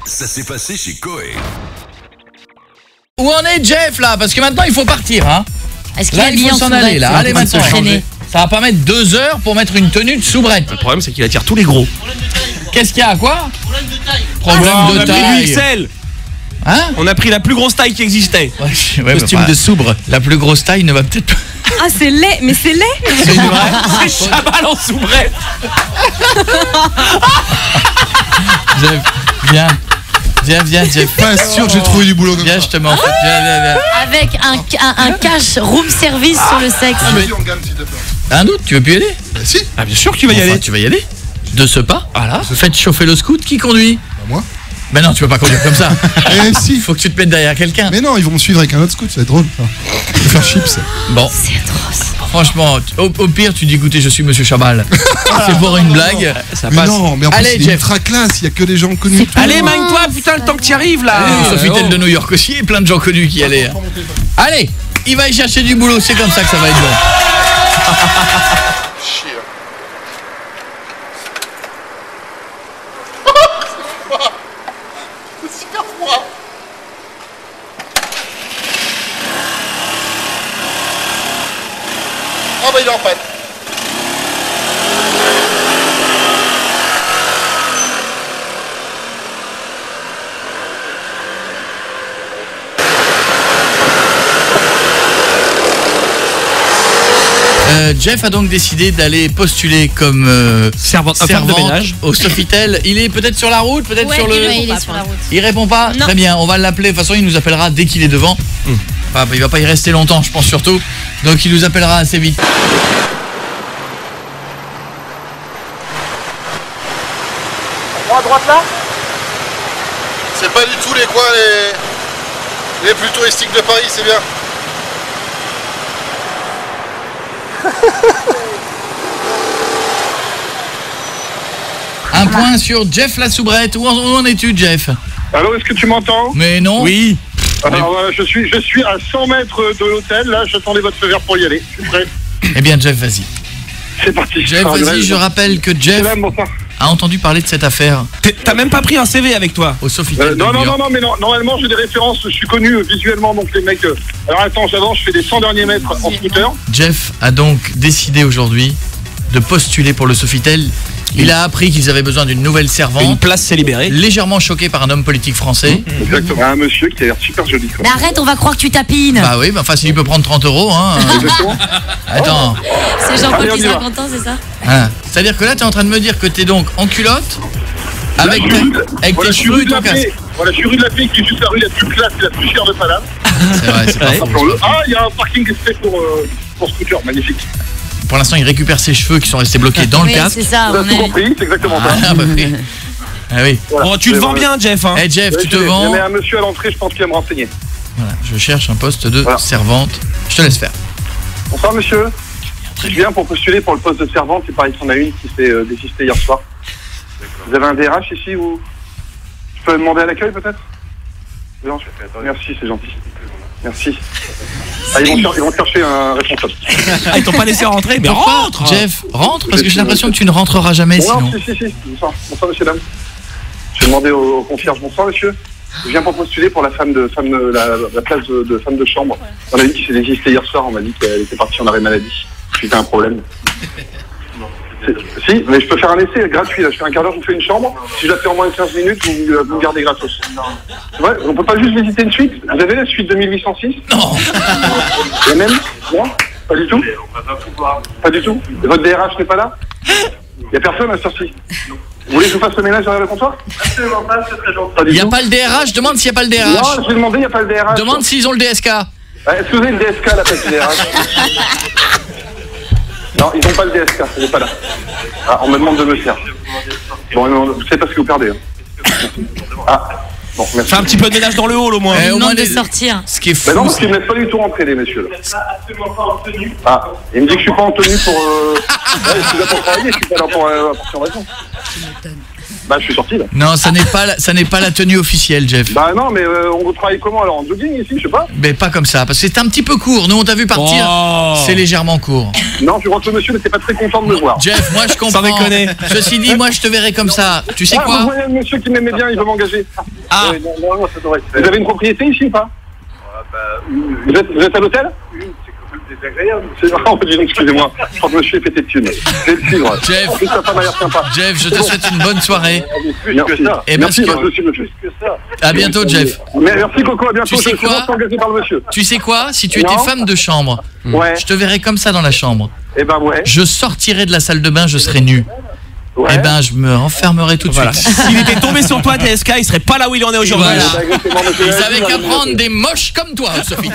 Ça s'est passé chez Coé. Où en est Jeff là? Parce que maintenant il faut partir hein. Est-ce qu'il Là est il habillé faut en s'en soubrette? aller là. Allez maintenant. Ça va pas mettre 2 heures pour mettre une tenue de soubrette. Le problème c'est qu'il attire tous les gros. Qu'est-ce qu'il y a? Quoi? Problème on de a pris taille. du XL. Hein? On a pris la plus grosse taille qui existait. Ouais, Costume bah, de soubre. La plus grosse taille ne va peut-être pas. Ah, c'est laid, mais c'est laid. C'est vrai. C'est Chabal en soubrette. Jeff, viens. Viens, Jeff. Pas sûr que j'ai trouvé du boulot comme Viens, ça. je te mets en fait. Viens. Avec un cash room service sur le sexe. Vas-y, on gagne, s'il te plaît. Un autre, tu veux plus y aller? Bah si, Ah bien sûr que tu vas y Enfin, aller. tu vas y aller. De ce pas. Voilà. Faites chauffer le scout. Qui conduit? bah moi. Ben non, tu peux pas conduire comme ça. Eh si. Il faut que tu te mettes derrière quelqu'un. Mais non, ils vont me suivre avec un autre scout, ça va être drôle. Ça. Je vais faire chips. Bon, C'est atroce. franchement, au pire, tu dis écoutez, je suis Monsieur Chabal. C'est pour une blague. Ça Mais passe. non, mais en plus, Allez, c'est Jeff. ultra classe, il y a que des gens connus. Allez, magne-toi, putain, le temps que tu arrives là. Sofitel de New York aussi, et plein de gens connus qui y allaient. Allez, il va y chercher du boulot, c'est comme ça que ça va être bon. Chier. C'est super froid. Ah bah il est en panne. Jeff a donc décidé d'aller postuler comme Servante femme de servante ménage. au Sofitel. Il est peut-être sur la route, peut-être sur le... il est sur la route. Il répond pas? Non. Très bien, on va l'appeler. De toute façon, il nous appellera dès qu'il est devant. Enfin, il va pas y rester longtemps, je pense surtout. Donc il nous appellera assez vite. À droite là. C'est pas du tout les coins les plus touristiques de Paris, c'est bien. Un point sur Jeff la soubrette. Où en es-tu, Jeff? Allô, est-ce que tu m'entends? Mais non. Oui. Alors, je suis à 100 mètres de l'hôtel, là, j'attendais votre feu vert pour y aller. Je suis prêt. Eh bien, Jeff, vas-y. C'est parti. Jeff, vas-y, je rappelle que Jeff Salam, bonsoir. a entendu parler de cette affaire T'as même pas pris un CV avec toi. au Sofitel de Non, New York. mais non, normalement j'ai des références, je suis connu visuellement, donc les mecs... Alors attends, j'avance, je fais des 100 derniers mètres en scooter. Jeff a donc décidé aujourd'hui de postuler pour le Sofitel. Il a appris qu'ils avaient besoin d'une nouvelle Une servante, place s'est libérée. légèrement choqué par un homme politique français. Exactement. Un monsieur qui a l'air super joli, quoi. Mais arrête, on va croire que tu tapines. Bah oui, bah enfin s'il peut prendre 30 €, hein. Exactement. Attends, C'est Jean-Paul Allez, on qui y va. 50 ans, c'est ça? hein. C'est-à-dire que là t'es en train de me dire que t'es donc en culotte avec Là, je suis- avec voilà, tes je suis cheveux rue et de ton la casque. Paix. Voilà, je suis rue de la Paix, qui est juste la rue la plus classe et la plus chère de Paname. C'est vrai, c'est pas Ouais. faux. Ah, il y a un parking fait pour scooter, magnifique. Pour l'instant, il récupère ses cheveux qui sont restés bloqués dans le Oui, casque. c'est ça, Vous on avez tout est... compris, c'est exactement ça. Ah bah oui. Ah oui. Voilà. Bon, tu te vends bien, Jeff. Hein. Eh Jeff, Ouais, tu te je vends. mets un monsieur à l'entrée, je pense qu'il va me renseigner. Voilà, je cherche un poste de Voilà. servante. Je te laisse faire. Bonsoir monsieur. Je viens pour postuler pour le poste de servante, c'est pareil qu'il y en a une qui s'est désistée hier soir. Vous avez un DRH ici ou... Je peux demander à l'accueil peut-être? Non, merci, c'est gentil. Merci. Ah, ils vont chercher un responsable. Ah, ils t'ont pas laissé rentrer, mais Pourquoi rentre. Jeff, rentre parce que j'ai l'impression que tu ne rentreras jamais Non, sinon. si. Bonsoir, monsieur, dame. Je vais demander au concierge. Bonsoir monsieur. Je viens pour postuler pour la place de femme de chambre. On a une qui s'est désistée hier soir, on m'a dit qu'elle était partie en arrêt maladie. C'était un problème. Si, mais je peux faire un essai gratuit, là. Je fais un quart d'heure, je vous fais une chambre. Si je la fais en moins de 15 minutes, vous me gardez gratos. C'est vrai, on peut pas juste visiter une suite. Vous avez la suite de 1806? Non. La même? Non? Pas du tout? Pas du tout? Et votre DRH n'est pas là? Il n'y a personne à cette heure-ci? Vous voulez que je vous fasse le ménage derrière le comptoir? Absolument pas, c'est très gentil. Pas du Il n'y a tout. pas le DRH, demande s'il n'y a pas le DRH. Non, je vais demander, il n'y a pas le DRH. Demande s'ils ont le DSK. Est-ce que vous avez le DSK à la place du DRH? Non, ils n'ont pas le DSK, il n'est pas là. Ah, on me demande de me faire. Bon, non, vous savez pas ce que vous perdez. Hein. Ah, bon, merci. Fais un petit peu de ménage dans le hall au moins. Eh, au moins Demande de les- sortir. Ce qui est Mais non, fou, parce qu'ils ne me laissent pas du tout rentrer, les messieurs. Là. Ah, il me dit que je suis pas en tenue pour... Ouais, je suis là pour travailler, je suis pas là pour apporter en raison. Bah, je suis sorti, là. Non, ça n'est pas la tenue officielle, Jeff. Bah non, mais on travaille comment alors? En jogging ici, je sais pas. Mais pas comme ça, parce que c'est un petit peu court. Nous, on t'a vu partir, c'est légèrement court. Non, je crois que le monsieur n'était pas très content de me voir. Jeff, moi je comprends. Sans déconner. Ceci dit, moi je te verrai comme ça. Tu sais Vous quoi? voyez le monsieur qui m'aimait bien, il veut m'engager. Ah. Non, ça devrait être. Vous avez une propriété ici ou pas? Vous êtes à l'hôtel? Désagréable. Excusez-moi, je crois que monsieur est pété de thunes. Je vais le suivre. Jeff. En plus, sa femme a l'air sympa. Jeff, je te souhaite une bonne soirée. Merci. Et Merci, parce que- monsieur, plus que ça. À bientôt, Jeff. Merci Coco, à bientôt. Tu sais Je suis quoi engagé par le monsieur. Tu sais quoi? Si tu étais Non. femme de chambre, Ouais. je te verrais comme ça dans la chambre. Eh ben ouais. Je sortirais de la salle de bain, je serais nu. Ouais. Eh ben, je me renfermerais tout de Voilà. suite. S'il était tombé sur toi, TSK, il serait pas là où il en est aujourd'hui. Voilà. Exactement, monsieur. Ils avaient qu'à prendre des moches comme toi, Sophie.